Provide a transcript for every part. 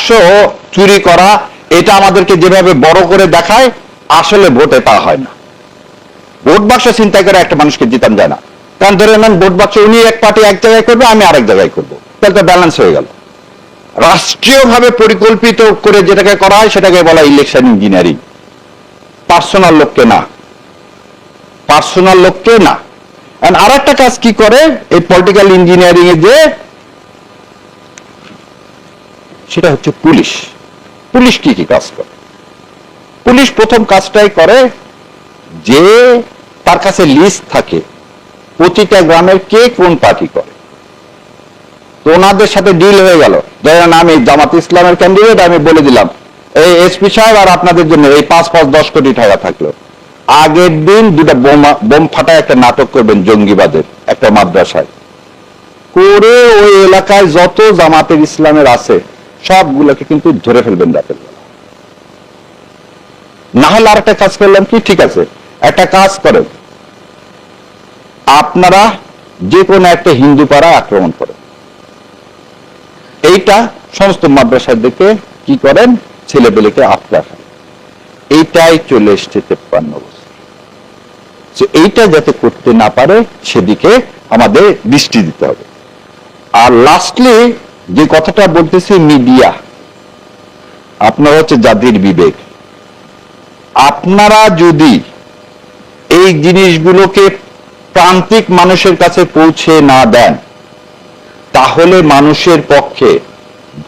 বাক্স চুরি করা এটা আমাদেরকে যেভাবে বড় করে দেখায়, আসলে ভোটে তা হয় না। ভোট বাক্স ছিনতাই করে একটা মানুষকে জিতানো যায় না। কারণ ধরে নেন ভোট বাক্স উনি এক পার্টি এক জায়গায় করবে, আমি আরেক জায়গায় করবো, তাহলে তো ব্যালেন্স হয়ে গেল। রাষ্ট্রীয়ভাবে পরিকল্পিত করে যেটাকে করা হয় সেটাকে বলা ইলেকশন ইঞ্জিনিয়ারিং। পার্সোনাল লোককে না, পার্সোনাল লোককে না। আর একটা কাজ কি করে এই পলিটিক্যাল ইঞ্জিনিয়ারিং এ, যে সেটা হচ্ছে পুলিশ। পুলিশ কি কি কাজ করে? পুলিশ প্রথম কাজটাই করে যে তার কাছে লিস্ট থাকে প্রতিটা গ্রামের কে কোন পার্টি করে। তো ওনাদের সাথে ডিল হয়ে গেল, ধরেন আমি জামাত ইসলামের ক্যান্ডিডেট, আমি বলে দিলাম এই এসপি সাহেব আর আপনাদের জন্য এই 5-10 কোটি টাকা থাকলো, আগের দিন দুটা বোম ফাটায় একটা নাটক করবেন জঙ্গিবাদের একটা মাদ্রাসায় করে, ওই এলাকায় যত জামাতের ইসলামের আছে সবগুলোকে কিন্তু ধরে ফেলবেন রাতের বেলা। না হলে আর একটা কাজ করলাম কি, ঠিক আছে একটা কাজ করেন, আপনারা যে কোনো একটা হিন্দু পাড়া আক্রমণ করেন, এইটা সমস্ত মাদ্রাসার দিকে কি করেন, ছেলেপেলেকে আটকা খান। এইটাই চলে এসছে 53 বছর। এইটা যাতে করতে না পারে সেদিকে আমাদের দৃষ্টি দিতে হবে। আর লাস্টলি যে কথাটা বলতেছি, মিডিয়া আপনারা হচ্ছে জাতির বিবেক। আপনারা যদি এই জিনিসগুলোকে প্রান্তিক মানুষের কাছে পৌঁছে না দেন, তাহলে মানুষের পক্ষে,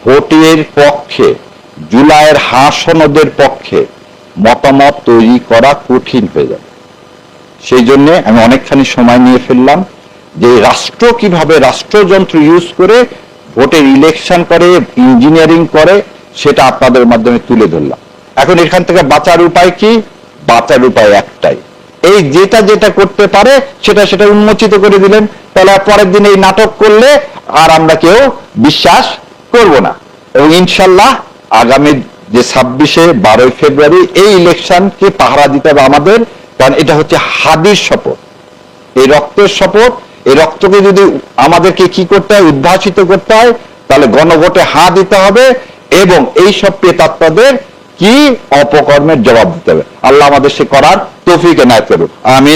ভোটের পক্ষে, জুলাইয়ের সনদের পক্ষে মতামত তৈরি করা কঠিন হয়ে যাবে। সেই জন্য আমি অনেকখানি সময় নিয়ে ফেললাম যে রাষ্ট্র কিভাবে রাষ্ট্রযন্ত্র ইউজ করে ভোটের ইলেকশন করে, ইঞ্জিনিয়ারিং করে, সেটা আপনাদের মাধ্যমে তুলে ধরলাম। এখন এখান থেকে বাঁচার উপায় কি? বাঁচার উপায় একটাই, এই যেটা যেটা করতে পারে সেটা উন্মোচিত করে দিলেন, তাহলে পরের দিন এই নাটক করলে আর আমরা কেউ বিশ্বাস করব না। এবং ইনশাল্লাহ আগামী যে 12 ফেব্রুয়ারি এই ইলেকশনকে পাহারা দিতে হবে আমাদের, কারণ এটা হচ্ছে হাদির শপথ, এই রক্তের শপথ। এই রক্তকে যদি আমাদেরকে কি করতে হয়, উদ্ভাসিত করতে হয়, তাহলে গণভোটে দিতে হবে এবং এই সব প্রেতাত্মাদের কি অপকর্মের জবাব দিতে হবে। আল্লাহ আমাদের সে করার তৌফিক এনায়েত করুন, আমিন।